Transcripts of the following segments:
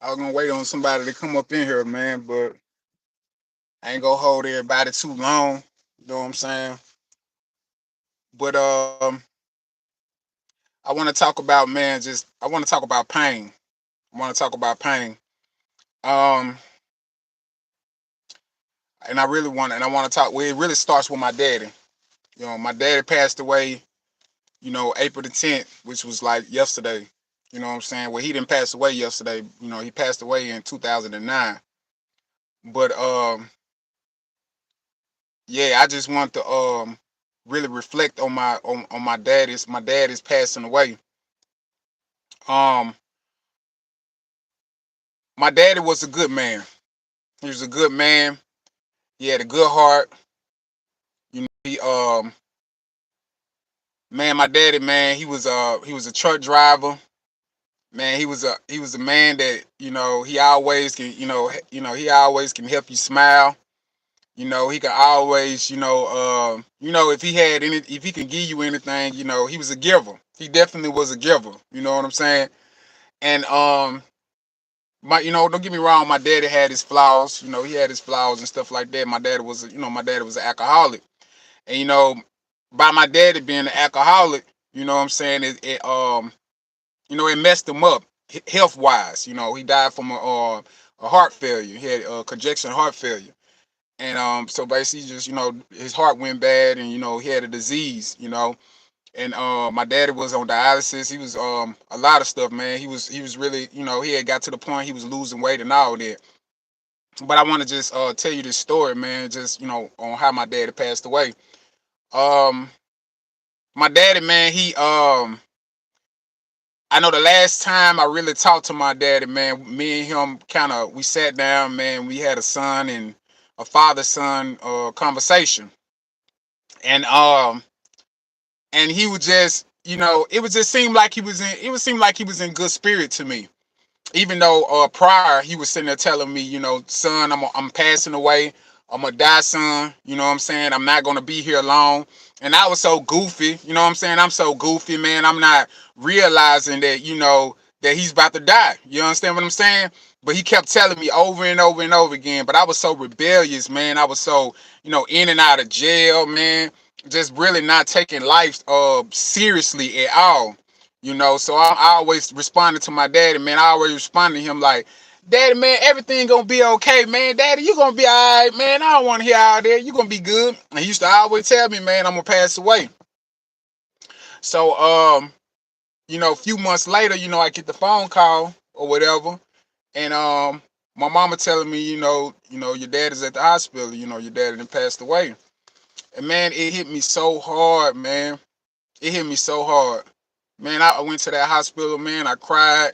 I was gonna wait on somebody to come up in here, man, but I ain't gonna hold everybody too long. You know what I'm saying? But I want to talk about, man. Just I want to talk about pain. I want to talk about pain. Um, and I really want, and I want to talk. Well, it really starts with my daddy. You know, my daddy passed away. You know, April the 10th, which was like yesterday. You know what I'm saying? Well, he didn't pass away yesterday. You know, he passed away in 2009. But yeah, I just want to really reflect on my dad is passing away. Um, my daddy was a good man. He was a good man. He had a good heart. You know, man, my daddy, man, he was a truck driver. Man, he was a man that, you know, he always can, he always can help you smile. You know, he could always, if he can give you anything, you know, he was a giver. He definitely was a giver. You know what I'm saying? And don't get me wrong, my daddy had his flaws. You know, he had his flaws and stuff like that. My daddy was an alcoholic, and by my daddy being an alcoholic, you know what I'm saying, it messed him up health wise. You know, he died from a heart failure. He had congestion heart failure. And so basically, just his heart went bad, and he had a disease. And my daddy was on dialysis. He was a lot of stuff, man. He was really, he had got to the point he was losing weight and all that. But I want to just tell you this story, man. Just on how my daddy passed away. Um, my daddy, man, I know the last time I really talked to my daddy, man, me and him we sat down, man. We had a son and a father son conversation, and he was just, it would just seem like he was in good spirit to me. Even though prior he was sitting there telling me, son, I'm passing away. I'm gonna die, son. You know what I'm saying? I'm not gonna be here long. And I was so goofy, you know what I'm saying? I'm so goofy, man. I'm not realizing that, that he's about to die. You understand what I'm saying? But he kept telling me over and over and over again. But I was so rebellious, man. I was so, in and out of jail, man. Just really not taking life seriously at all. So I always responded to my daddy, man. I always responded to him like, Daddy, man, everything gonna be okay, man. Daddy, you gonna be all right, man. I don't want to hear all that. You gonna be good. And he used to always tell me, man, I'm gonna pass away. So, a few months later, I get the phone call or whatever, and my mama telling me, your dad is at the hospital. Your dad had passed away, and man, it hit me so hard, man. It hit me so hard, man. I went to that hospital, man. I cried.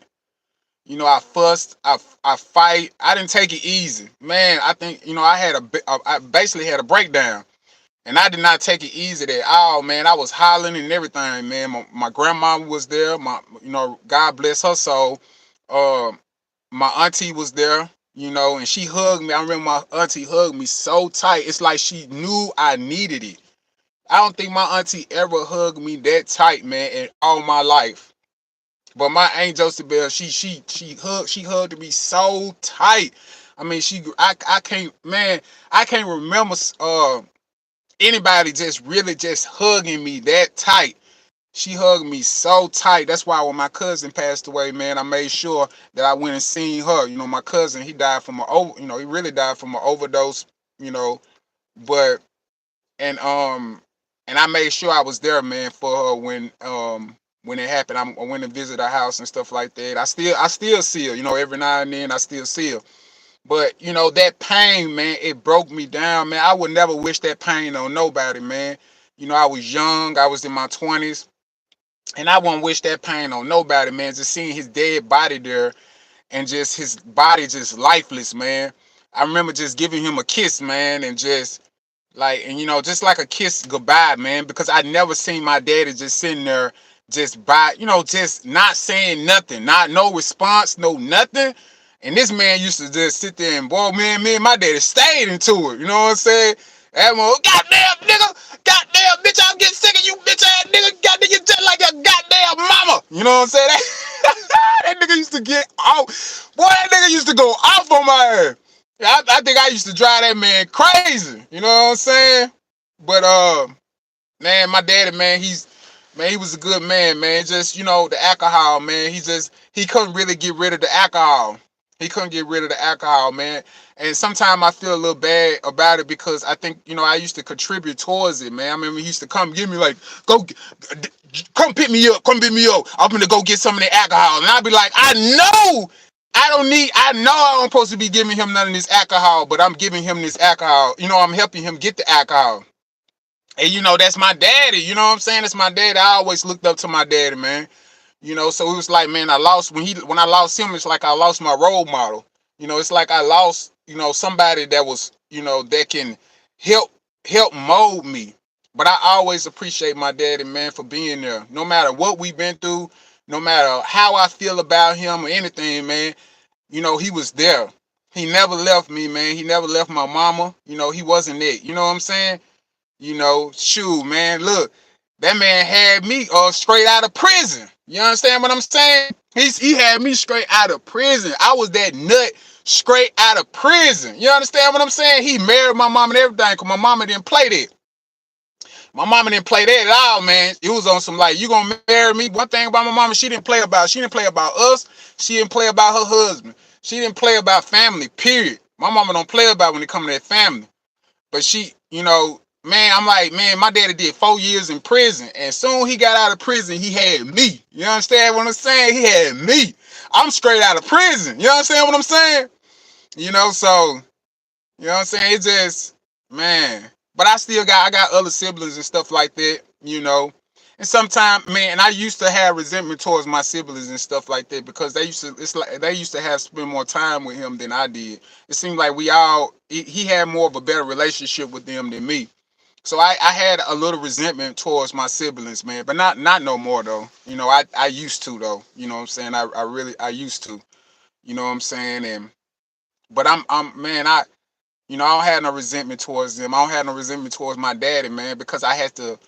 I fussed, I fight. I didn't take it easy, man. I think I basically had a breakdown, and I did not take it easy at all, man. I was hollering and everything, man. My grandma was there. God bless her soul. Uh, my auntie was there, and she hugged me. I remember my auntie hugged me so tight. It's like she knew I needed it. I don't think my auntie ever hugged me that tight, man, in all my life. But my Aunt Josephine, she hugged me so tight. I mean, I can't, man, I can't remember anybody just really just hugging me that tight. She hugged me so tight. That's why when my cousin passed away, man, I made sure that I went and seen her. My cousin, he died from he really died from an overdose. You know, but and I made sure I was there, man, for her when it happened. I went and visit her house and stuff like that. I still see her, every now and then I still see her. But that pain, man, it broke me down, man. I would never wish that pain on nobody, man. I was young, I was in my 20s, and I wouldn't wish that pain on nobody, man. Just seeing his dead body there and just his body just lifeless, man. I remember just giving him a kiss, man, and just just like a kiss goodbye, man, because I never seen my daddy just sitting there just just not saying nothing, not no response, no nothing. And this man used to just sit there and, boy, man, me and my daddy stayed into it. You know what I'm saying? That one, goddamn nigga, goddamn bitch, I'm getting sick of you, bitch ass nigga, goddamn you just like your goddamn mama. You know what I'm saying? That nigga used to get out. Boy, that nigga used to go off on my ass. Yeah, I think I used to drive that man crazy. You know what I'm saying? But man, my daddy, man, he was a good man, man. Just, the alcohol, man. He couldn't really get rid of the alcohol. He couldn't get rid of the alcohol, man. And sometimes I feel a little bad about it because I think, I used to contribute towards it, man. I remember he used to come give me like, come pick me up, come pick me up. I'm gonna go get some of the alcohol. And I'd be like, I know I don't supposed to be giving him none of this alcohol, but I'm giving him this alcohol. I'm helping him get the alcohol. And that's my daddy. You know what I'm saying? That's my daddy. I always looked up to my daddy, man. So it was like, man, when I lost him, it's like I lost my role model. It's like I lost, somebody that was, that can help mold me. But I always appreciate my daddy, man, for being there. No matter what we've been through, no matter how I feel about him or anything, man, he was there. He never left me, man. He never left my mama. He wasn't it. You know what I'm saying? Shoot, man, look, that man had me straight out of prison. You understand what I'm saying? He had me straight out of prison. I was that nut straight out of prison. You understand what I'm saying? He married my mom and everything because my mama didn't play that. My mama didn't play that at all, man. It was on some like, you gonna marry me? One thing about my mama, she didn't play about us. She didn't play about her husband. She didn't play about family, period. My mama don't play about when it comes to that family. But she, man, I'm like, man, my daddy did 4 years in prison. And soon he got out of prison, he had me. You understand what I'm saying? He had me. I'm straight out of prison. You understand what I'm saying? So, you know what I'm saying? It just, man. But I got other siblings and stuff like that. And sometimes, man, and I used to have resentment towards my siblings and stuff like that because they used to have spend more time with him than I did. It seemed like he had more of a better relationship with them than me. So I had a little resentment towards my siblings, man, but not no more though. I used to though. You know what I'm saying? I used to. You know what I'm saying? And but I'm man, I don't have no resentment towards them. I don't have no resentment towards my daddy, man, because I had to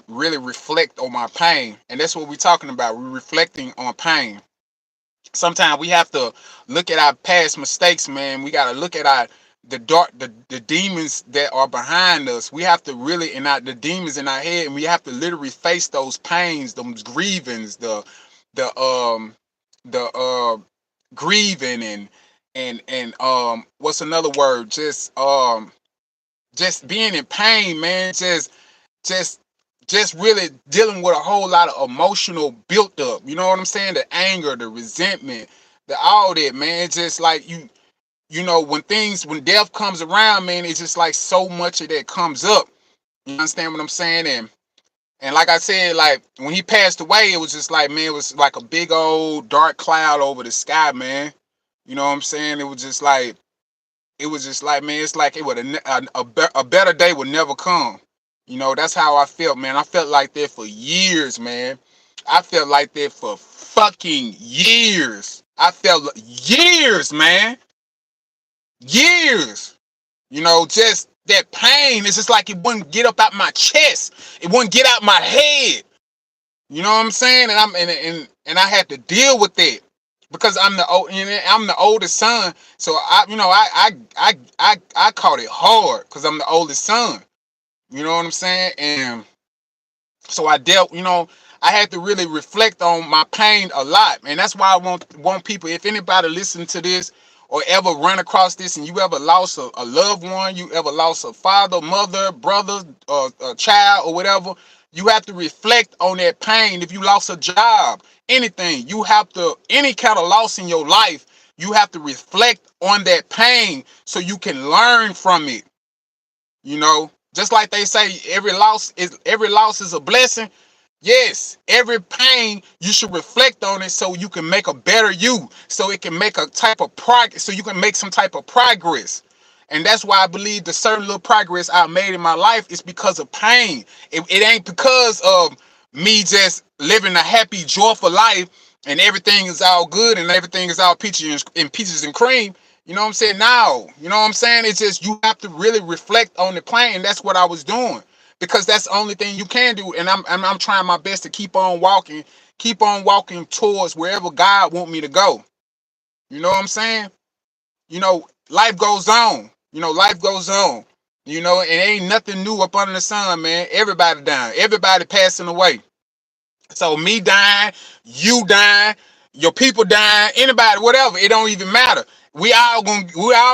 really reflect on my pain. And that's what we're talking about. We're reflecting on pain. Sometimes we have to look at our past mistakes, man. We got to look at the demons that are behind us. We have to really, the demons in our head, and we have to literally face those pains, those grievings, the grieving and what's another word? Just being in pain, man. Just just really dealing with a whole lot of emotional built up. You know what I'm saying? The anger, the resentment, all that, man. It's just like when death comes around, man, it's just like so much of that comes up. You understand what I'm saying? And like I said, like when he passed away, it was just like, man, it was like a big old dark cloud over the sky, man. You know what I'm saying? It was just like, man, it's like it would a better day would never come. That's how I felt, man. I felt like that for years, man. I felt like that for fucking years. I felt years, man. Years. Just that pain. It's just like it wouldn't get up out my chest. It wouldn't get out my head. You know what I'm saying? And I had to deal with that because I'm the oldest son. So I caught it hard because I'm the oldest son. You know what I'm saying? And so I had to really reflect on my pain a lot. And that's why I want people, if anybody listen to this or ever run across this and you ever lost a loved one, you ever lost a father, mother, brother, or a child or whatever, you have to reflect on that pain. If you lost a job, anything, any kind of loss in your life, you have to reflect on that pain so you can learn from it. Just like they say, every loss is a blessing. Yes, every pain you should reflect on it so you can make a better you, so it can make a type of progress, so you can make some type of progress. And that's why I believe the certain little progress I made in my life is because of pain. It ain't because of me just living a happy, joyful life and everything is all good and everything is all peaches and cream. You know what I'm saying? Now, you know what I'm saying? It's just you have to really reflect on the pain. And that's what I was doing because that's the only thing you can do. And I'm trying my best to keep on walking towards wherever God want me to go. You know what I'm saying? Life goes on. Life goes on. And ain't nothing new up under the sun, man. Everybody dying. Everybody passing away. So me dying, you dying, your people dying, anybody, whatever, it don't even matter. We all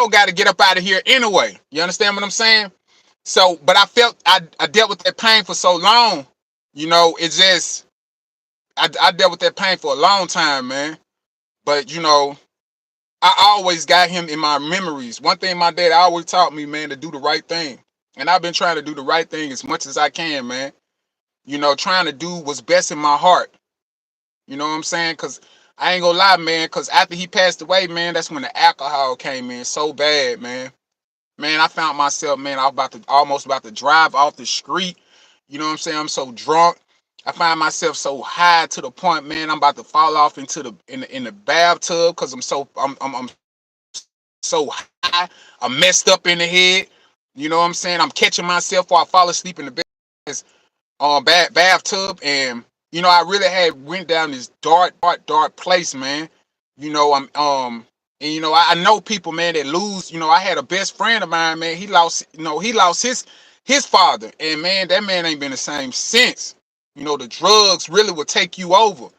got to get up out of here anyway. You understand what I'm saying? So, but I dealt with that pain for so long. It's just I dealt with that pain for a long time, man. But I always got him in my memories. One thing my dad always taught me, man, to do the right thing. And I've been trying to do the right thing as much as I can, man. Trying to do what's best in my heart. You know what I'm saying? Because I ain't gonna lie, man, because after he passed away, man, that's when the alcohol came in so bad, man. Man, I found myself, man, I was almost about to drive off the street. You know what I'm saying? I'm so drunk. I find myself so high to the point, man, I'm about to fall off into the bathtub because I'm so high. I'm messed up in the head. You know what I'm saying? I'm catching myself while I fall asleep in the bed. Bathtub, and I really had went down this dark place, man. I know people, man, that lose. I had a best friend of mine, man. He lost his father, and man, that man ain't been the same since. The drugs really will take you over.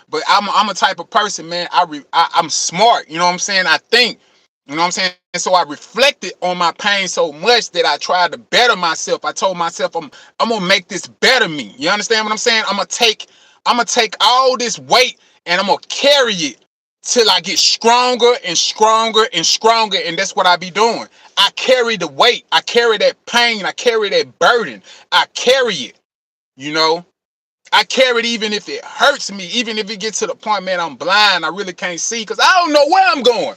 But I'm a type of person, man. I'm smart. You know what I'm saying? I think. You know what I'm saying? And so I reflected on my pain so much that I tried to better myself. I told myself I'm gonna make this better me. You understand what I'm saying? I'm gonna take all this weight and I'm gonna carry it till I get stronger and stronger and stronger. And that's what I be doing. I carry the weight. I carry that pain. I carry that burden. I carry it. You know. I carry it even if it hurts me, even if it gets to the point, man, I'm blind. I really can't see because I don't know where I'm going.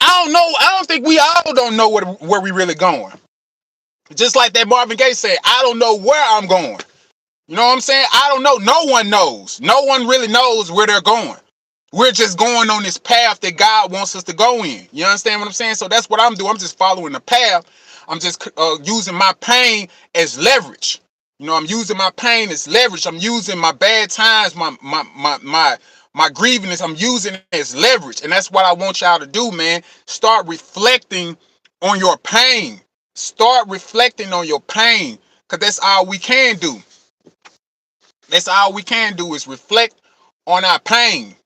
I don't know. I don't think we all don't know where we really going. Just like that Marvin Gaye said, I don't know where I'm going. You know what I'm saying? I don't know. No one knows. No one really knows where they're going. We're just going on this path that God wants us to go in. You understand what I'm saying? So that's what I'm doing. I'm just following the path. I'm just using my pain as leverage. I'm using my pain as leverage. I'm using my bad times, my grievance. I'm using it as leverage. And that's what I want y'all to do, man. Start reflecting on your pain. Start reflecting on your pain. Because that's all we can do. That's all we can do is reflect on our pain.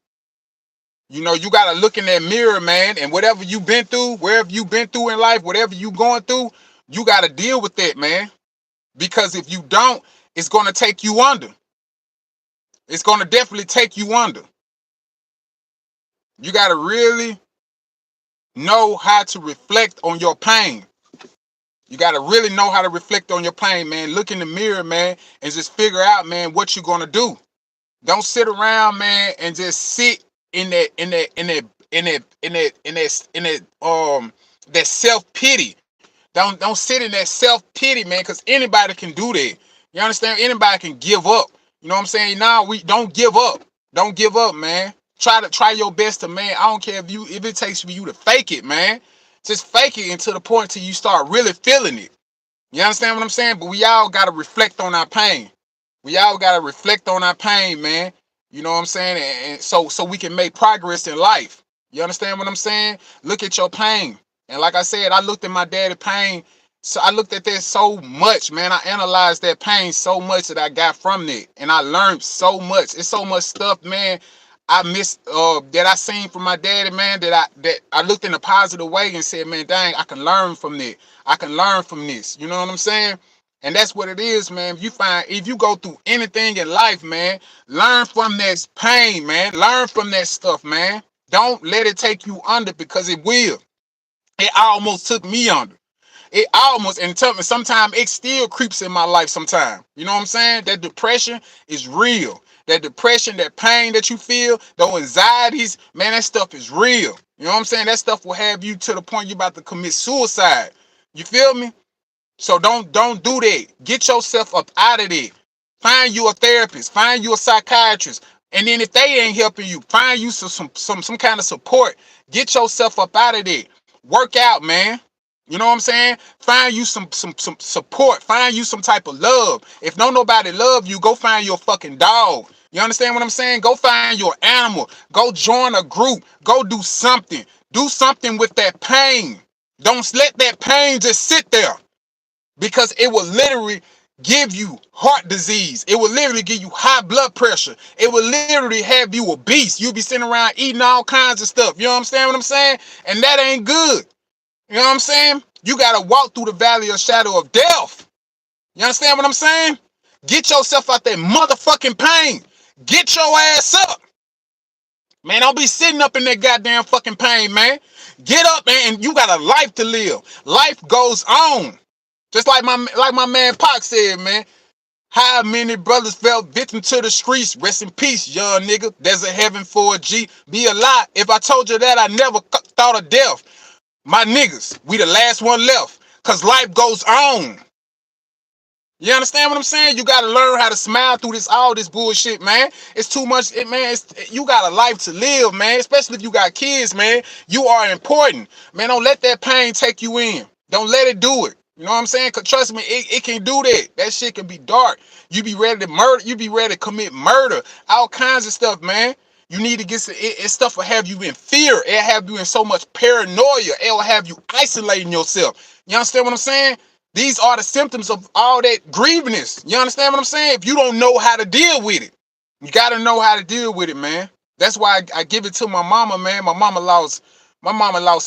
You got to look in that mirror, man, and whatever you've been through, wherever you've been through in life, whatever you going through, you got to deal with that, man. Because if you don't, it's going to take you under. It's going to definitely take you under. You got to really know how to reflect on your pain. You got to really know how to reflect on your pain, man. Look in the mirror, man, and just figure out, man, what you're going to do. Don't sit around, man, and just sit in that self-pity. Don't sit in that self-pity, man, because anybody can do that. You understand? Anybody can give up. You know what I'm saying? Nah, we don't give up. Don't give up, man. Try your best to, man. I don't care if it takes for you to fake it, man. Just fake it until the point till you start really feeling it. You understand what I'm saying? But we all gotta reflect on our pain. We all gotta reflect on our pain, man. You know what I'm saying? And so we can make progress in life. You understand what I'm saying? Look at your pain. And like I said, I looked at my daddy's pain. So I looked at that so much, man. I analyzed that pain so much that I got from it. And I learned so much. It's so much stuff, man. I missed that I seen from my daddy, man, that I looked in a positive way and said, man, dang, I can learn from that. I can learn from this. You know what I'm saying? And that's what it is, man. If you go through anything in life, man, learn from that pain, man. Learn from that stuff, man. Don't let it take you under because it will. It almost took me under. It almost, and sometimes it still creeps in my life sometimes. You know what I'm saying? That depression is real. That depression, that pain that you feel, those anxieties, man, that stuff is real. You know what I'm saying? That stuff will have you to the point you're about to commit suicide. You feel me? So don't do that. Get yourself up out of there. Find you a therapist. Find you a psychiatrist. And then if they ain't helping you, find you some kind of support. Get yourself up out of there. Work out, man. You know what I'm saying? Find you some support. Find you some type of love. If nobody love you, go find your fucking dog. You understand what I'm saying? Go find your animal. Go join a group. Go do something. Do something with that pain. Don't let that pain just sit there, because it will literally give you heart disease. It will literally give you high blood pressure. It will literally have you obese. You'll be sitting around eating all kinds of stuff. You understand what I'm saying? And that ain't good. You know what I'm saying? You got to walk through the valley of shadow of death. You understand what I'm saying? Get yourself out that motherfucking pain. Get your ass up. Man, don't be sitting up in that goddamn fucking pain, man. Get up, man, and you got a life to live. Life goes on. Just like my man Pac said, man. How many brothers fell victim to the streets? Rest in peace, young nigga. There's a heaven for a G. Be a lie. If I told you that, I never thought of death. My niggas, we the last one left. Cause life goes on. You understand what I'm saying? You gotta learn how to smile through all this bullshit, man. It's too much, man. You got a life to live, man. Especially if you got kids, man. You are important, man. Don't let that pain take you in. Don't let it do it. You know what I'm saying? Cause trust me, it can do that. That shit can be dark. You be ready to murder. You be ready to commit murder. All kinds of stuff, man. You need to get some. Stuff will have you in fear. It'll have you in so much paranoia. It will have you isolating yourself. You understand what I'm saying? These are the symptoms of all that grievingness. You understand what I'm saying? If you don't know how to deal with it, you got to know how to deal with it, man. That's why I give it to my mama, man. My mama lost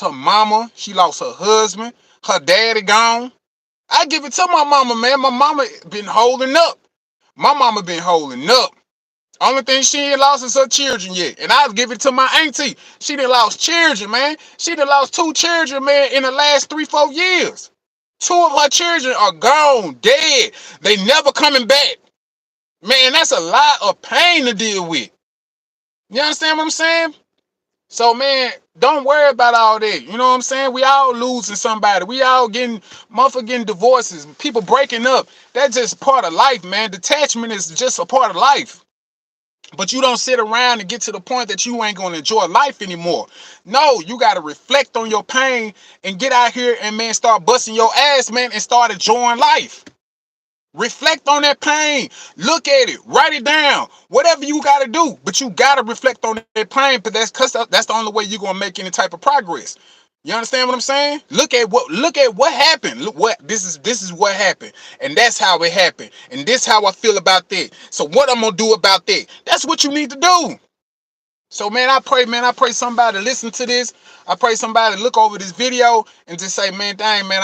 her mama. She lost her husband. Her daddy gone. I give it to my mama, man. My mama been holding up. My mama been holding up. Only thing she ain't lost is her children yet. And I'll give it to my auntie. She done lost children, man. She done lost 2 children, man, in the last 3-4 years. 2 of her children are gone, dead. They never coming back. Man, that's a lot of pain to deal with. You understand what I'm saying? So, man, don't worry about all that. You know what I'm saying? We all losing somebody. We all getting divorces. People breaking up. That's just part of life, man. Detachment is just a part of life. But you don't sit around and get to the point that you ain't going to enjoy life anymore. No, you got to reflect on your pain and get out here and, man, start busting your ass, man, and start enjoying life. Reflect on that pain. Look at it. Write it down. Whatever you got to do. But you got to reflect on that pain, but that's the only way you're going to make any type of progress. You understand what I'm saying? Look at what happened. Look what this is what happened. And that's how it happened. And this how I feel about that. So what I'm gonna do about that? That's what you need to do. So man, I pray somebody listen to this. I pray somebody look over this video and just say, man, dang, man,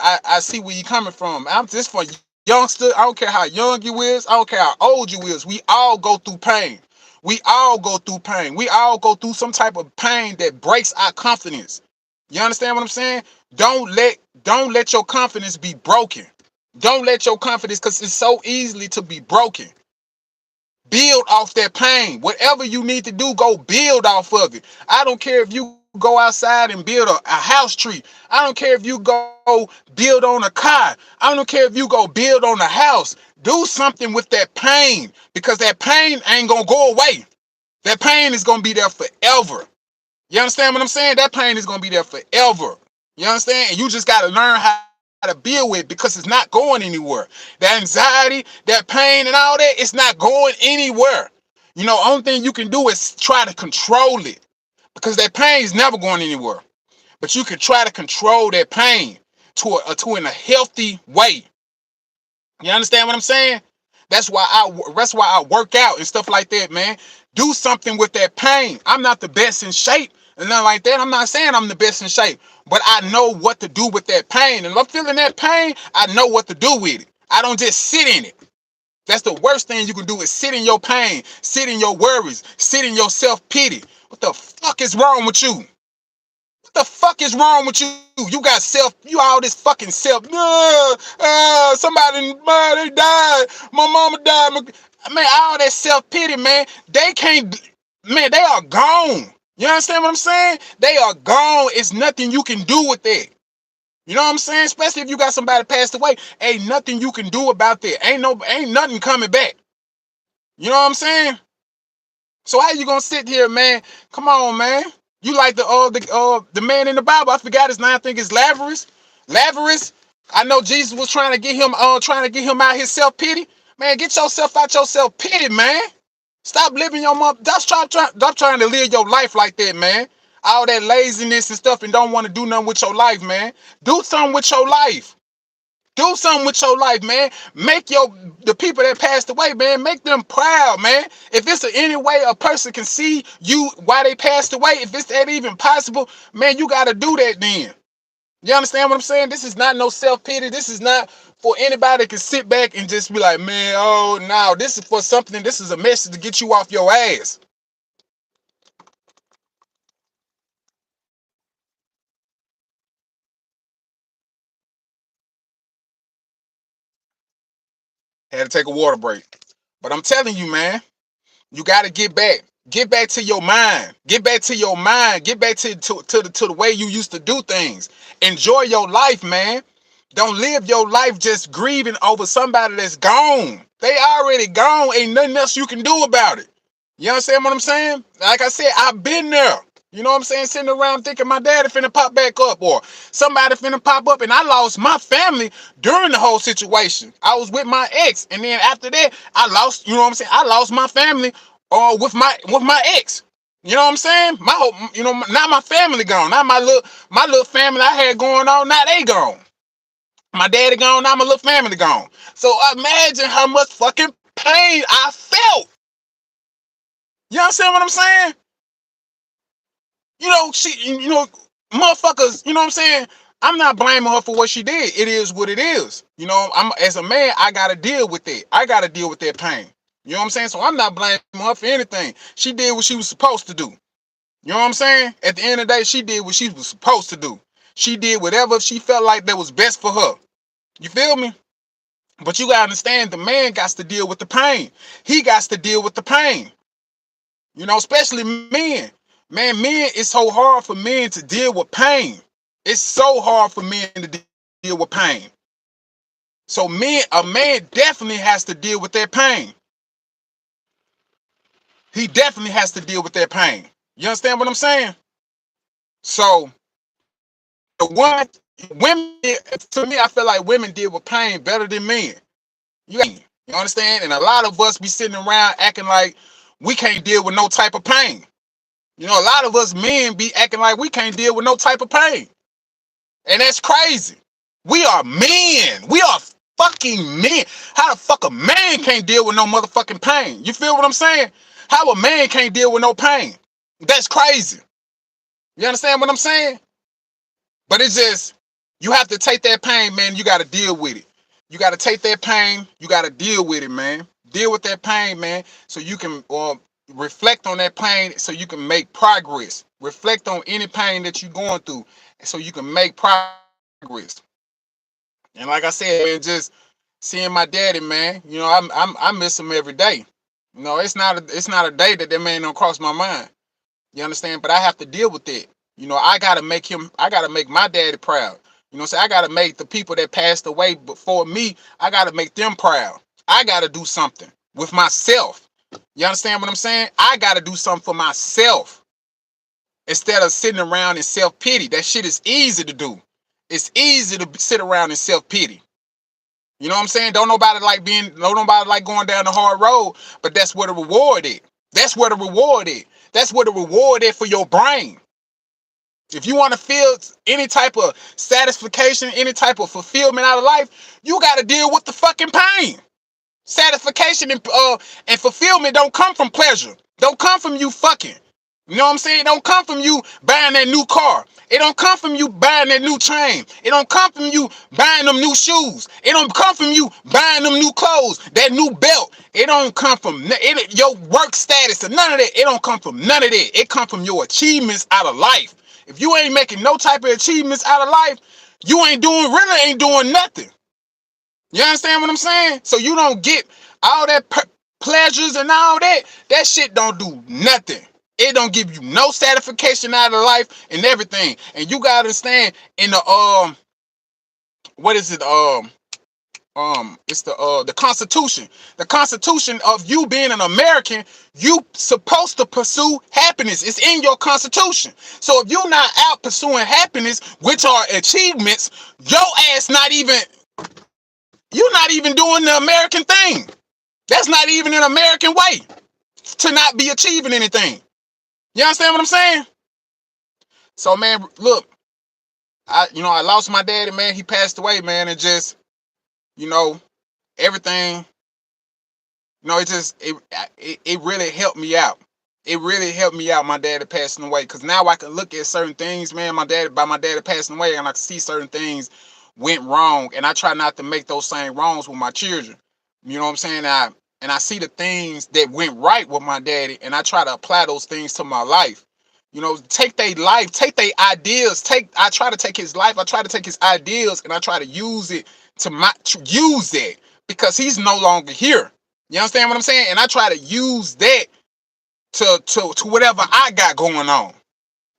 I see where you coming from. I'm just for youngster. I don't care how young you is, I don't care how old you is. We all go through pain. We all go through pain. We all go through some type of pain that breaks our confidence. You understand what I'm saying? Don't let your confidence be broken. Don't let your confidence, because it's so easily to be broken. Build off that pain. Whatever you need to do, go build off of it. I don't care if you go outside and build a house tree. I don't care if you go build on a car. I don't care if you go build on a house. Do something with that pain, because that pain ain't going to go away. That pain is going to be there forever. You understand what I'm saying? That pain is going to be there forever. You understand? And you just got to learn how to deal with it, because it's not going anywhere. That anxiety, that pain and all that, it's not going anywhere. You know, only thing you can do is try to control it, because that pain is never going anywhere. But you can try to control that pain to in a healthy way. You understand what I'm saying? That's why I work out and stuff like that, man. Do something with that pain. I'm not the best in shape and nothing like that. I'm not saying I'm the best in shape, but I know what to do with that pain. And if I'm feeling that pain, I know what to do with it. I don't just sit in it. That's the worst thing you can do, is sit in your pain, sit in your worries, sit in your self-pity. What the fuck is wrong with you? What the fuck is wrong with you? You all this fucking self. Somebody, they died. My mama died. Man, all that self-pity, man. They are gone. You understand what I'm saying? They are gone. It's nothing you can do with that. You know what I'm saying? Especially if you got somebody passed away. Ain't nothing you can do about that. Ain't nothing coming back. You know what I'm saying? So how you gonna sit here, man? Come on, man. You like the man in the Bible. I forgot his name. I think it's Lazarus. Lazarus. I know Jesus was trying to get him out his self-pity. Man, get yourself out your self-pity, man. Stop living your mom. Stop trying to live your life like that, man. All that laziness and stuff and don't want to do nothing with your life, man. Do something with your life. Do something with your life, man. Make the people that passed away, man, make them proud, man. If it's any way a person can see you why they passed away, if it's that even possible, man, you got to do that then. You understand what I'm saying? This is not no self-pity. This is not for anybody that can sit back and just be like, man, oh, no. This is for something. This is a message to get you off your ass. Had to take a water break. But I'm telling you, man, you got to get back. Get back to your mind. Get back to your mind. Get back to the way you used to do things. Enjoy your life, man. Don't live your life just grieving over somebody that's gone. They already gone. Ain't nothing else you can do about it. You understand what I'm saying? Like I said, I've been there. You know what I'm saying? Sitting around thinking my daddy finna pop back up or somebody finna pop up, and I lost my family during the whole situation. I was with my ex, and then after that, I lost, you know what I'm saying? I lost my family with my ex. You know what I'm saying? My whole, now my family gone. Now my little family I had going on, now they gone. My daddy gone, now my little family gone. So imagine how much fucking pain I felt. You understand what I'm saying? Motherfuckers, you know what I'm saying? I'm not blaming her for what she did. It is what it is. I'm as a man, I gotta deal with it. I gotta deal with that pain. You know what I'm saying? So I'm not blaming her for anything. She did what she was supposed to do. You know what I'm saying? At the end of the day, she did what she was supposed to do. She did whatever she felt like that was best for her. You feel me? But you gotta understand, the man got to deal with the pain. He got to deal with the pain. Especially men. Man, it's so hard for men to deal with pain. It's so hard for men to deal with pain. So a man definitely has to deal with that pain. He definitely has to deal with that pain. You understand what I'm saying? So women, to me, I feel like women deal with pain better than men. You understand? And a lot of us be sitting around acting like we can't deal with no type of pain. A lot of us men be acting like we can't deal with no type of pain. And that's crazy. We are men. We are fucking men. How the fuck a man can't deal with no motherfucking pain? You feel what I'm saying? How a man can't deal with no pain? That's crazy. You understand what I'm saying? But it's just, you have to take that pain, man. You got to deal with it. You got to take that pain. You got to deal with it, man. Deal with that pain, man, so you can reflect on that pain so you can make progress. Reflect on any pain that you're going through so you can make progress. And like I said, man, just seeing my daddy, man, I miss him every day. It's not a day that man don't cross my mind. You understand? But I have to deal with it. I gotta make my daddy proud. So I gotta make the people that passed away before me, I gotta make them proud. I gotta do something with myself. You understand what I'm saying? I gotta do something for myself. Instead of sitting around in self-pity. That shit is easy to do. It's easy to sit around in self-pity. You know what I'm saying? Don't nobody like going down the hard road, but that's where the reward is. That's where the reward is. That's where the reward is for your brain. If you want to feel any type of satisfaction, any type of fulfillment out of life, you got to deal with the fucking pain. Satisfaction and fulfillment don't come from pleasure. Don't come from you fucking. You know what I'm saying? It don't come from you buying that new car. It don't come from you buying that new chain. It don't come from you buying them new shoes. It don't come from you buying them new clothes, that new belt. It don't come from your work status or none of that. It don't come from none of that. It come from your achievements out of life. If you ain't making no type of achievements out of life, you really ain't doing nothing. You understand what I'm saying? So you don't get all that pleasures and all that. That shit don't do nothing. It don't give you no satisfaction out of life and everything. And you gotta understand in the what is it? It's the Constitution. The Constitution of you being an American, you supposed to pursue happiness. It's in your Constitution. So if you're not out pursuing happiness, which are achievements, your ass you're not even doing the American thing. That's not even an American way. to not be achieving anything. You understand what I'm saying? So, man, look, I lost my daddy, man. He passed away, man, and just, you know, everything, it really helped me out. It really helped me out, my daddy passing away, because now I can look at certain things, man, my daddy passing away, and I can see certain things went wrong, and I try not to make those same wrongs with my children. You know what I'm saying? And I see the things that went right with my daddy, and I try to apply those things to my life. Take their life, take their ideas, I try to take his life, I try to take his ideas, and I try to use it to use it, because he's no longer here. You understand what I'm saying? And I try to use that to whatever I got going on.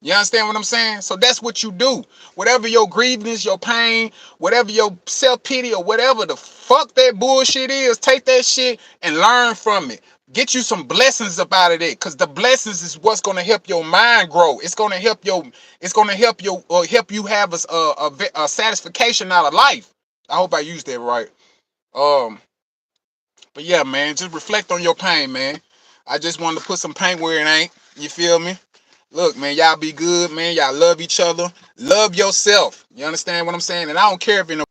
You understand what I'm saying? So that's what you do. Whatever your grievance, your pain, whatever your self-pity, or whatever the fuck that bullshit is, take that shit and learn from it. Get you some blessings up out of it, because the blessings is what's gonna help your mind grow. It's gonna help help you have a satisfaction out of life. I hope I used that right. Um, but yeah, man, just reflect on your pain, man. I just wanted to put some paint where it ain't. You feel me? Look, man, y'all be good, man. Y'all love each other. Love yourself. You understand what I'm saying? And I don't care if in